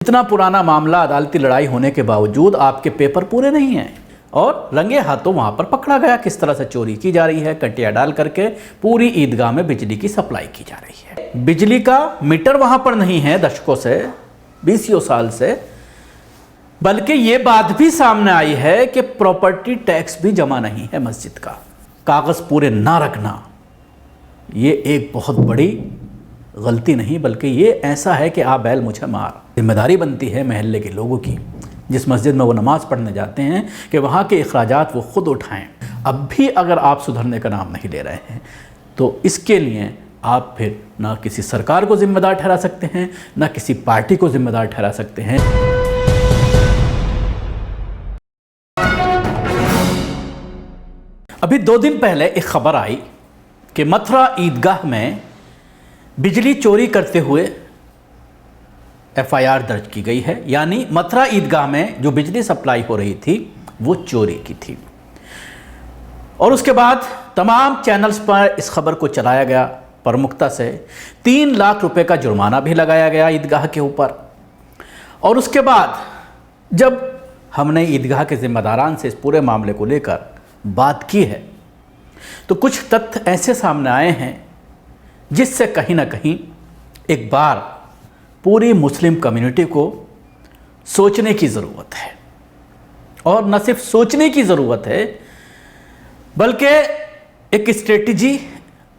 इतना पुराना मामला, अदालती लड़ाई होने के बावजूद आपके पेपर पूरे नहीं हैं और रंगे हाथों वहाँ पर पकड़ा गया किस तरह से चोरी की जा रही है। कटिया डाल करके पूरी ईदगाह में बिजली की सप्लाई की जा रही है। बिजली का मीटर वहाँ पर नहीं है दशकों से, 20 साल से। बल्कि ये बात भी सामने आई है कि प्रॉपर्टी टैक्स भी जमा नहीं है मस्जिद का। कागज़ पूरे ना रखना ये एक बहुत बड़ी गलती नहीं, बल्कि ये ऐसा है कि आ बैल मुझे मार। जिम्मेदारी बनती है महल्ले के लोगों की, जिस मस्जिद में वो नमाज़ पढ़ने जाते हैं, कि वहाँ के अखराजात वो ख़ुद उठाएं। अब भी अगर आप सुधरने का नाम नहीं ले रहे हैं तो इसके लिए आप फिर ना किसी सरकार को जिम्मेदार ठहरा सकते हैं, ना किसी पार्टी को जिम्मेदार ठहरा सकते हैं। अभी 2 दिन पहले एक खबर आई कि मथुरा ईदगाह में बिजली चोरी करते हुए एफआईआर दर्ज की गई है। यानी मथुरा ईदगाह में जो बिजली सप्लाई हो रही थी वो चोरी की थी। और उसके बाद तमाम चैनल्स पर इस खबर को चलाया गया प्रमुखता से। 3 लाख रुपए का जुर्माना भी लगाया गया ईदगाह के ऊपर। और उसके बाद जब हमने ईदगाह के जिम्मेदारान से इस पूरे मामले को लेकर बात की है तो कुछ तथ्य ऐसे सामने आए हैं जिससे कहीं ना कहीं एक बार पूरी मुस्लिम कम्युनिटी को सोचने की ज़रूरत है। और न सिर्फ सोचने की ज़रूरत है बल्कि एक स्ट्रेटजी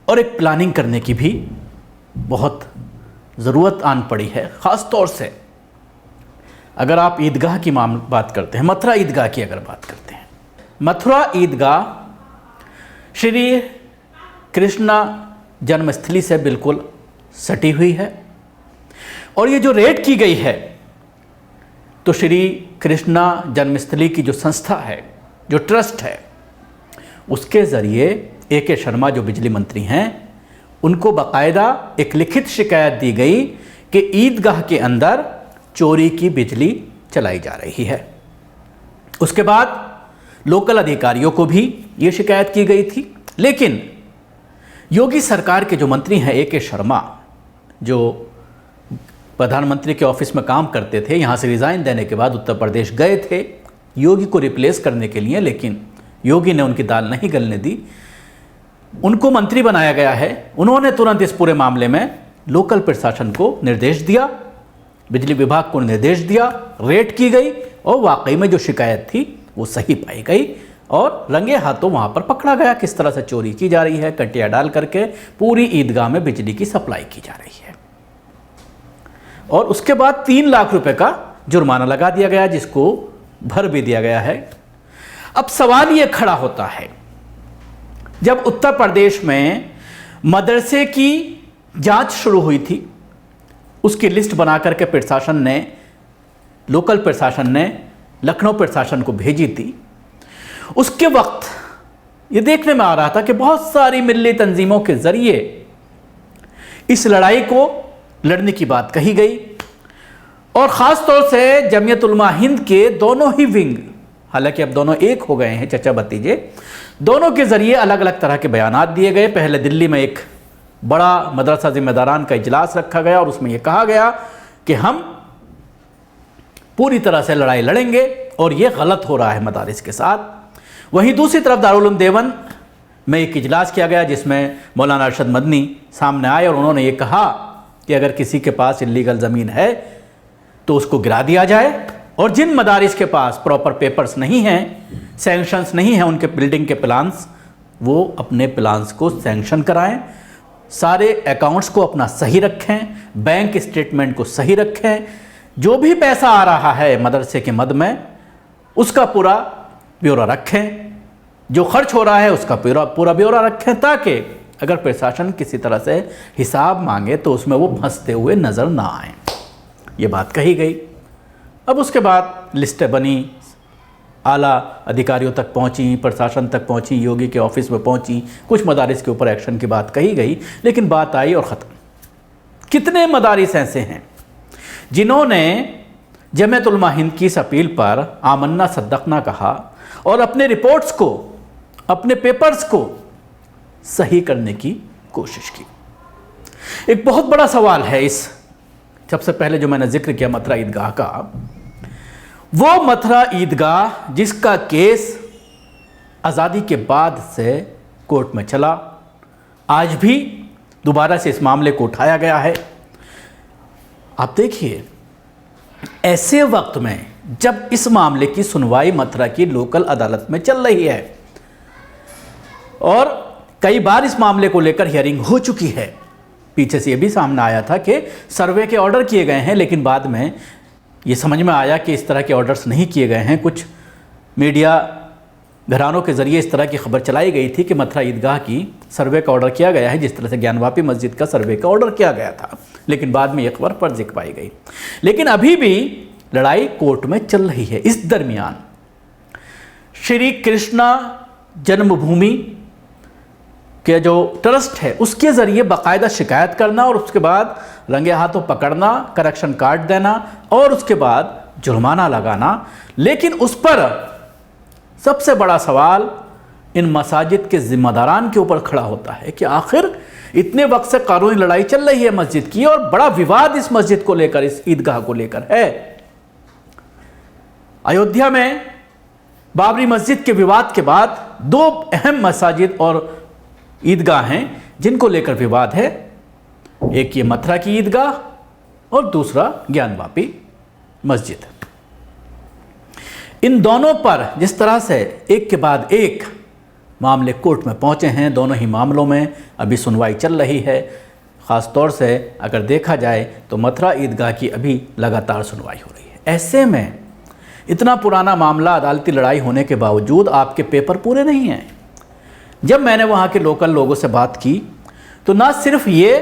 और एक प्लानिंग करने की भी बहुत ज़रूरत आन पड़ी है। ख़ास तौर से अगर आप ईदगाह की बात करते हैं, मथुरा ईदगाह की अगर बात करते हैं, मथुरा ईदगाह श्री कृष्णा जन्मस्थली से बिल्कुल सटी हुई है। और ये जो रेड की गई है तो श्री कृष्णा जन्मस्थली की जो संस्था है, जो ट्रस्ट है, उसके ज़रिए ए.के. शर्मा जो बिजली मंत्री हैं उनको बाकायदा एक लिखित शिकायत दी गई कि ईदगाह के अंदर चोरी की बिजली चलाई जा रही है। उसके बाद लोकल अधिकारियों को भी ये शिकायत की गई थी। लेकिन योगी सरकार के जो मंत्री हैं ए.के. शर्मा, जो प्रधानमंत्री के ऑफिस में काम करते थे, यहाँ से रिज़ाइन देने के बाद उत्तर प्रदेश गए थे योगी को रिप्लेस करने के लिए, लेकिन योगी ने उनकी दाल नहीं गलने दी, उनको मंत्री बनाया गया है। उन्होंने तुरंत इस पूरे मामले में लोकल प्रशासन को निर्देश दिया, बिजली विभाग को निर्देश दिया, रेड की गई और वाकई में जो शिकायत थी वो सही पाई गई और रंगे हाथों वहाँ पर पकड़ा गया किस तरह से चोरी की जा रही है। कटिया डाल करके पूरी ईदगाह में बिजली की सप्लाई की जा रही है। और उसके बाद 3 लाख रुपए का जुर्माना लगा दिया गया, जिसको भर भी दिया गया है। अब सवाल ये खड़ा होता है, जब उत्तर प्रदेश में मदरसे की जांच शुरू हुई थी, उसकी लिस्ट बना करके प्रशासन ने, लोकल प्रशासन ने लखनऊ प्रशासन को भेजी थी। उसके वक्त ये देखने में आ रहा था कि बहुत सारी मिल्ली तंजीमों के ज़रिए इस लड़ाई को लड़ने की बात कही गई और ख़ास तौर से जमीयत उलमा हिंद के दोनों ही विंग, हालांकि अब दोनों एक हो गए हैं, चचा भतीजे, दोनों के ज़रिए अलग अलग तरह के बयानात दिए गए। पहले दिल्ली में एक बड़ा मदरसा जिम्मेदारान का इजलास रखा गया और उसमें यह कहा गया कि हम पूरी तरह से लड़ाई लड़ेंगे और ये गलत हो रहा है मदारिस के साथ। वहीं दूसरी तरफ दारुल उलूम देवबंद में एक इजलास किया गया जिसमें मौलाना अरशद मदनी सामने आए और उन्होंने ये कहा कि अगर किसी के पास इल्लीगल ज़मीन है तो उसको गिरा दिया जाए और जिन मदारिस के पास प्रॉपर पेपर्स नहीं हैं, सैंक्शंस नहीं हैं उनके बिल्डिंग के प्लान्स, वो अपने प्लान्स को सैंक्शन कराएं, सारे अकाउंट्स को अपना सही रखें, बैंक स्टेटमेंट को सही रखें, जो भी पैसा आ रहा है मदरसे के मद में उसका पूरा ब्यौरा रखें, जो खर्च हो रहा है उसका पूरा ब्यौरा रखें, ताकि अगर प्रशासन किसी तरह से हिसाब मांगे तो उसमें वो फंसते हुए नज़र ना आए। ये बात कही गई। अब उसके बाद लिस्टें बनी, आला अधिकारियों तक पहुंची, प्रशासन तक पहुंची, योगी के ऑफिस में पहुंची, कुछ मदारिस के ऊपर एक्शन की बात कही गई, लेकिन बात आई और ख़त्म। कितने मदारिस ऐसे हैं जिन्होंने जमीयत उलमा हिंद की इस अपील पर आमन्ना सद्दकना कहा और अपने रिपोर्ट्स को, अपने पेपर्स को सही करने की कोशिश की। एक बहुत बड़ा सवाल है इस सबसे पहले जो मैंने जिक्र किया मथुरा ईदगाह का, वो मथुरा ईदगाह जिसका केस आज़ादी के बाद से कोर्ट में चला, आज भी दोबारा से इस मामले को उठाया गया है। आप देखिए, ऐसे वक्त में जब इस मामले की सुनवाई मथुरा की लोकल अदालत में चल रही है और कई बार इस मामले को लेकर हियरिंग हो चुकी है, पीछे से ये भी सामने आया था कि सर्वे के ऑर्डर किए गए हैं, लेकिन बाद में ये समझ में आया कि इस तरह के ऑर्डर्स नहीं किए गए हैं। कुछ मीडिया घरानों के ज़रिए इस तरह की खबर चलाई गई थी कि मथुरा ईदगाह की सर्वे का ऑर्डर किया गया है, जिस तरह से ज्ञानवापी मस्जिद का सर्वे का ऑर्डर किया गया था, लेकिन बाद में ये खबर फर्जी पाई गई। लेकिन अभी भी लड़ाई कोर्ट में चल रही है। इस दरमियान श्री कृष्णा जन्मभूमि के जो ट्रस्ट है उसके ज़रिए बाकायदा शिकायत करना और उसके बाद रंगे हाथों पकड़ना, करेक्शन कार्ड देना और उसके बाद जुर्माना लगाना। लेकिन उस पर सबसे बड़ा सवाल इन मसाजिद के जिम्मेदारान के ऊपर खड़ा होता है कि आखिर इतने वक्त से कानूनी लड़ाई चल रही है मस्जिद की और बड़ा विवाद इस मस्जिद को लेकर, इस ईदगाह को लेकर है। अयोध्या में बाबरी मस्जिद के विवाद के बाद दो अहम मसाजिद और ईदगाह हैं जिनको लेकर विवाद है। एक ये मथुरा की ईदगाह और दूसरा ज्ञानवापी मस्जिद। इन दोनों पर जिस तरह से एक के बाद एक मामले कोर्ट में पहुंचे हैं, दोनों ही मामलों में अभी सुनवाई चल रही है। ख़ास तौर से अगर देखा जाए तो मथुरा ईदगाह की अभी लगातार सुनवाई हो रही है। ऐसे में इतना पुराना मामला, अदालती लड़ाई होने के बावजूद आपके पेपर पूरे नहीं हैं। जब मैंने वहाँ के लोकल लोगों से बात की तो ना सिर्फ ये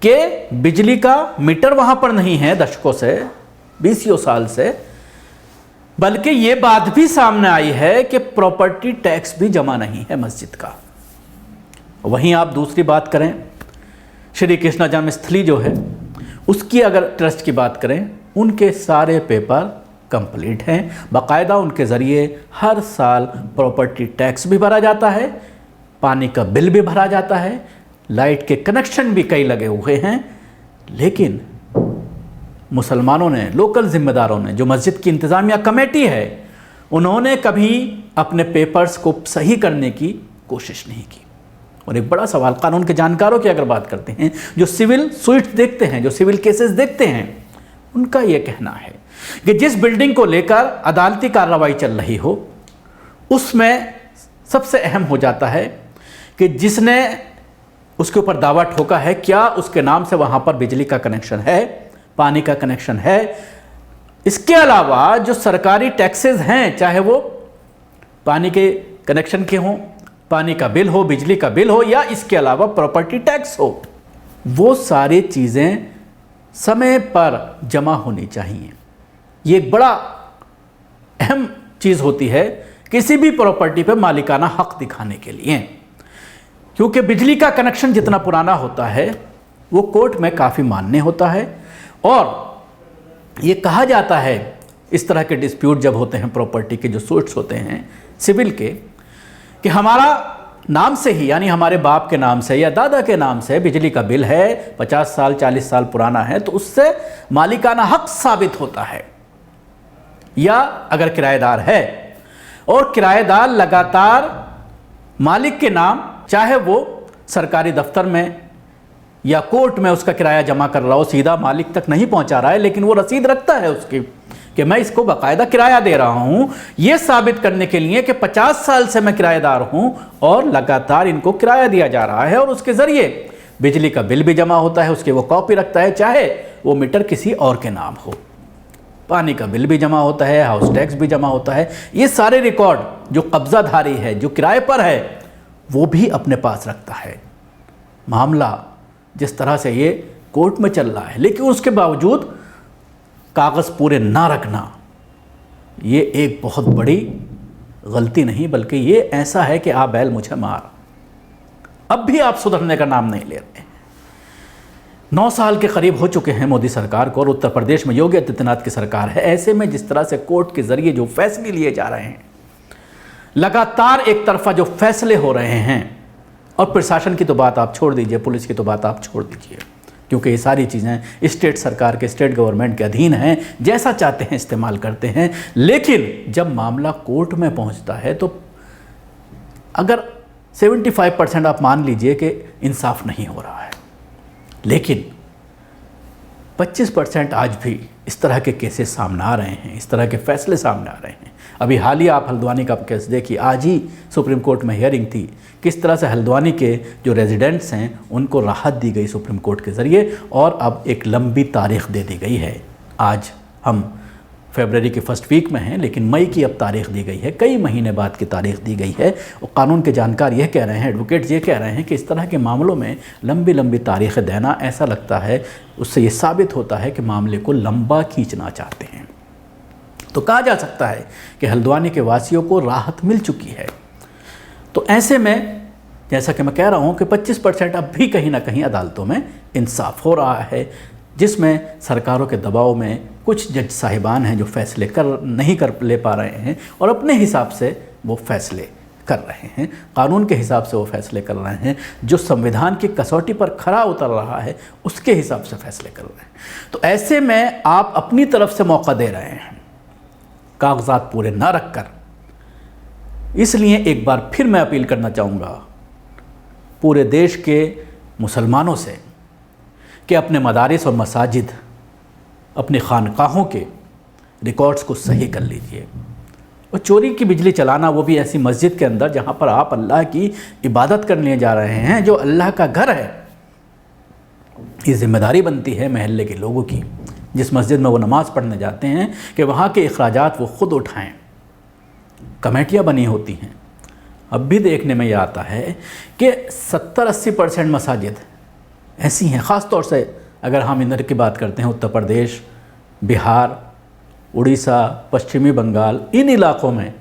कि बिजली का मीटर वहाँ पर नहीं है दशकों से, 20 साल से, बल्कि ये बात भी सामने आई है कि प्रॉपर्टी टैक्स भी जमा नहीं है मस्जिद का। वहीं आप दूसरी बात करें, श्री कृष्णा जन्मस्थली जो है उसकी अगर ट्रस्ट की बात करें, उनके सारे पेपर कंप्लीट हैं। बाकायदा उनके ज़रिए हर साल प्रॉपर्टी टैक्स भी भरा जाता है, पानी का बिल भी भरा जाता है, लाइट के कनेक्शन भी कई लगे हुए हैं। लेकिन मुसलमानों ने, लोकल ज़िम्मेदारों ने, जो मस्जिद की इंतज़ामिया कमेटी है, उन्होंने कभी अपने पेपर्स को सही करने की कोशिश नहीं की। और एक बड़ा सवाल, कानून के जानकारों की अगर बात करते हैं, जो सिविल सूट्स देखते हैं, जो सिविल केसेस देखते हैं, उनका ये कहना है कि जिस बिल्डिंग को लेकर अदालती कार्रवाई चल रही हो उसमें सबसे अहम हो जाता है कि जिसने उसके ऊपर दावा ठोका है क्या उसके नाम से वहाँ पर बिजली का कनेक्शन है, पानी का कनेक्शन है। इसके अलावा जो सरकारी टैक्सेस हैं, चाहे वो पानी के कनेक्शन के हों, पानी का बिल हो, बिजली का बिल हो, या इसके अलावा प्रॉपर्टी टैक्स हो, वो सारी चीज़ें समय पर जमा होनी चाहिए। ये एक बड़ा अहम चीज़ होती है किसी भी प्रॉपर्टी पर मालिकाना हक दिखाने के लिए, क्योंकि बिजली का कनेक्शन जितना पुराना होता है वो कोर्ट में काफ़ी मान्य होता है। और ये कहा जाता है इस तरह के डिस्प्यूट जब होते हैं, प्रॉपर्टी के जो सूट्स होते हैं सिविल के, कि हमारा नाम से ही, यानी हमारे बाप के नाम से या दादा के नाम से बिजली का बिल है, 50 साल 40 साल पुराना है, तो उससे मालिकाना हक साबित होता है। या अगर किराएदार है और किराएदार लगातार मालिक के नाम, चाहे वो सरकारी दफ्तर में या कोर्ट में उसका किराया जमा कर रहा हो, सीधा मालिक तक नहीं पहुंचा रहा है, लेकिन वो रसीद रखता है उसकी कि मैं इसको बाकायदा किराया दे रहा हूं, ये साबित करने के लिए कि 50 साल से मैं किराएदार हूं और लगातार इनको किराया दिया जा रहा है, और उसके ज़रिए बिजली का बिल भी जमा होता है, उसकी वो कॉपी रखता है, चाहे वो मीटर किसी और के नाम हो, पानी का बिल भी जमा होता है, हाउस टैक्स भी जमा होता है। ये सारे रिकॉर्ड जो कब्जाधारी है, जो किराए पर है, वो भी अपने पास रखता है। मामला जिस तरह से ये कोर्ट में चल रहा है, लेकिन उसके बावजूद कागज़ पूरे ना रखना, ये एक बहुत बड़ी गलती नहीं, बल्कि ये ऐसा है कि आ बैल मुझे मार। अब भी आप सुधरने का नाम नहीं ले रहे। 9 साल के करीब हो चुके हैं मोदी सरकार को, और उत्तर प्रदेश में योगी आदित्यनाथ की सरकार है। ऐसे में जिस तरह से कोर्ट के ज़रिए जो फैसले लिए जा रहे हैं, लगातार एक तरफा जो फैसले हो रहे हैं, और प्रशासन की तो बात आप छोड़ दीजिए, पुलिस की तो बात आप छोड़ दीजिए, क्योंकि ये सारी चीज़ें स्टेट सरकार के, स्टेट गवर्नमेंट के अधीन हैं, जैसा चाहते हैं इस्तेमाल करते हैं। लेकिन जब मामला कोर्ट में पहुंचता है तो अगर 75% आप मान लीजिए कि इंसाफ नहीं हो रहा है, लेकिन 25% आज भी इस तरह के केसेस सामने आ रहे हैं, इस तरह के फैसले सामने आ रहे हैं। अभी हाल ही आप हल्द्वानी का केस देखिए, आज ही सुप्रीम कोर्ट में हियरिंग थी, किस तरह से हल्द्वानी के जो रेजिडेंट्स हैं उनको राहत दी गई सुप्रीम कोर्ट के ज़रिए, और अब एक लंबी तारीख दे दी गई है। आज हम फरवरी के फर्स्ट वीक में हैं, लेकिन मई की अब तारीख दी गई है, कई महीने बाद की तारीख दी गई है। और कानून के जानकार यह कह रहे हैं, एडवोकेट्स ये कह रहे हैं कि इस तरह के मामलों में लंबी लंबी तारीखें देना, ऐसा लगता है उससे ये साबित होता है कि मामले को लंबा खींचना चाहते हैं। तो कहा जा सकता है कि हल्द्वानी के वासियों को राहत मिल चुकी है। तो ऐसे में जैसा कि मैं कह रहा हूँ कि 25% अब भी कहीं ना कहीं अदालतों में इंसाफ हो रहा है, जिसमें सरकारों के दबाव में कुछ जज साहिबान हैं जो फैसले नहीं कर ले पा रहे हैं, और अपने हिसाब से वो फैसले कर रहे हैं, कानून के हिसाब से वो फैसले कर रहे हैं, जो संविधान की कसौटी पर खरा उतर रहा है उसके हिसाब से फैसले कर रहे हैं। तो ऐसे में आप अपनी तरफ से मौका दे रहे हैं कागजात पूरे ना रखकर। इसलिए एक बार फिर मैं अपील करना चाहूँगा पूरे देश के मुसलमानों से कि अपने मदारिस और मसाजिद, अपने खानकाहों के रिकॉर्ड्स को सही कर लीजिए। और चोरी की बिजली चलाना, वो भी ऐसी मस्जिद के अंदर जहाँ पर आप अल्लाह की इबादत करने जा रहे हैं, जो अल्लाह का घर है, ये जिम्मेदारी बनती है महल्ले के लोगों की, जिस मस्जिद में वो नमाज़ पढ़ने जाते हैं, कि वहाँ के अखराजात वो ख़ुद उठाएँ। कमेटियाँ बनी होती हैं। अब भी देखने में ये आता है कि 70-80% मसाजिद ऐसी हैं, ख़ास तौर से अगर हम इधर की बात करते हैं, उत्तर प्रदेश, बिहार, उड़ीसा, पश्चिमी बंगाल, इन इलाक़ों में,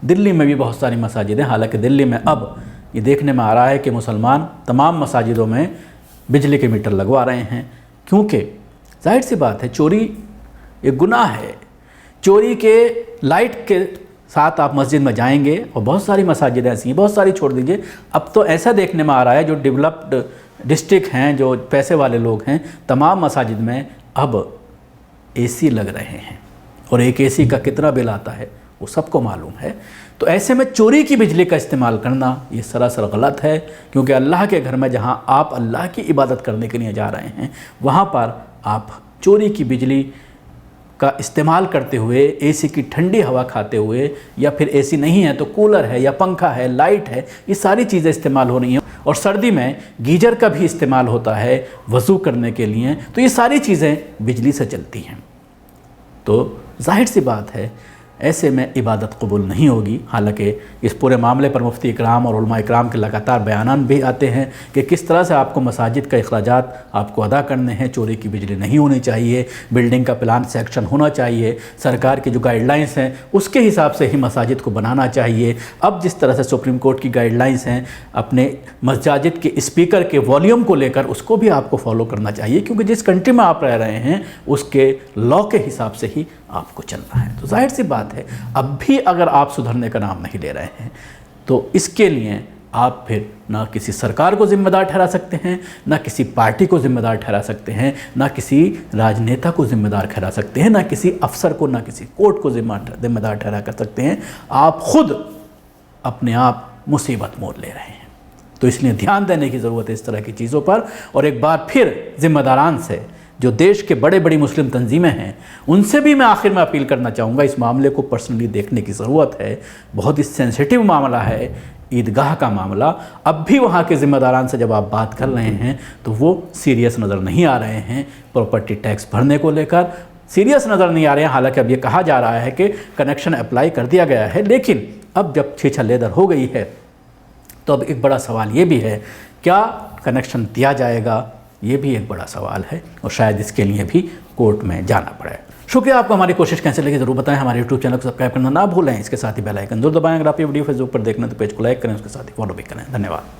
दिल्ली में भी बहुत सारी मसाजिद हैं। हालांकि दिल्ली में अब ये देखने में आ रहा है कि मुसलमान तमाम मसाजिदों में बिजली के मीटर लगवा रहे हैं, क्योंकि जाहिर सी बात है चोरी एक गुनाह है। चोरी के लाइट के साथ आप मस्जिद में जाएंगे, और बहुत सारी मसाजिद ऐसी हैं, बहुत सारी छोड़ दीजिए, अब तो ऐसा देखने में आ रहा है जो डेवलप्ड डिस्ट्रिक्ट हैं, जो पैसे वाले लोग हैं, तमाम मसाजिद में अब एसी लग रहे हैं, और एक एसी का कितना बिल आता है वो सबको मालूम है। तो ऐसे में चोरी की बिजली का इस्तेमाल करना ये सरासर गलत है, क्योंकि अल्लाह के घर में जहाँ आप अल्लाह की इबादत करने के लिए जा रहे हैं, वहाँ पर आप चोरी की बिजली का इस्तेमाल करते हुए, एसी की ठंडी हवा खाते हुए, या फिर एसी नहीं है तो कूलर है, या पंखा है, लाइट है, ये सारी चीज़ें इस्तेमाल हो रही हैं। और सर्दी में गीजर का भी इस्तेमाल होता है वज़ू करने के लिए, तो ये सारी चीज़ें बिजली से चलती हैं। तो जाहिर सी बात है ऐसे में इबादत कबूल नहीं होगी। हालांकि इस पूरे मामले पर मुफ्ती इकराम और उलमा इकराम के लगातार बयानान भी आते हैं कि किस तरह से आपको मसाजिद का अखराजात आपको अदा करने हैं, चोरी की बिजली नहीं होनी चाहिए, बिल्डिंग का प्लान सेक्शन होना चाहिए, सरकार की जो गाइडलाइंस हैं उसके हिसाब से ही मसाजिद को बनाना चाहिए। अब जिस तरह से सुप्रीम कोर्ट की गाइडलाइंस हैं, अपने मसाजिद के स्पीकर के वॉल्यूम को लेकर उसको भी आपको फॉलो करना चाहिए, क्योंकि जिस कंट्री में आप रह रहे हैं उसके लॉ के हिसाब से ही आपको चलना है। तो जाहिर सी बात है अब भी अगर आप सुधरने का नाम नहीं ले रहे हैं, तो इसके लिए आप फिर ना किसी सरकार को जिम्मेदार ठहरा सकते हैं, ना किसी पार्टी को जिम्मेदार ठहरा सकते हैं, ना किसी राजनेता को जिम्मेदार ठहरा सकते हैं, ना किसी अफसर को, ना किसी कोर्ट को जिम्मेदार ठहरा कर सकते हैं। आप खुद अपने आप मुसीबत मोल ले रहे हैं। तो इसलिए ध्यान देने की ज़रूरत है इस तरह की चीज़ों पर। और एक बार फिर जिम्मेदारान से, जो देश के बड़े बड़ी मुस्लिम तंजीमें हैं, उनसे भी मैं आखिर में अपील करना चाहूँगा, इस मामले को पर्सनली देखने की ज़रूरत है। बहुत ही सेंसिटिव मामला है ईदगाह का मामला। अब भी वहाँ के ज़िम्मेदारान से जब आप बात कर रहे हैं तो वो सीरियस नज़र नहीं आ रहे हैं। प्रॉपर्टी टैक्स भरने को लेकर सीरियस नज़र नहीं आ रहे हैं। हालांकि अब ये कहा जा रहा है कि कनेक्शन अप्लाई कर दिया गया है, लेकिन अब जब छीछा लेदर हो गई है तो अब एक बड़ा सवाल ये भी है, क्या कनेक्शन दिया जाएगा? ये भी एक बड़ा सवाल है, और शायद इसके लिए भी कोर्ट में जाना पड़े। शुक्रिया। आपको हमारी कोशिश कैसे लगी ज़रूर बताएं। हमारे यूट्यूब चैनल को सब्सक्राइब करना ना भूलें। इसके साथ ही बेल आइकन जरूर दबाएं। अगर आप ये वीडियो फेसबुक पर देखना तो पेज को लाइक करें, उसके साथ ही फॉलो भी करें। धन्यवाद।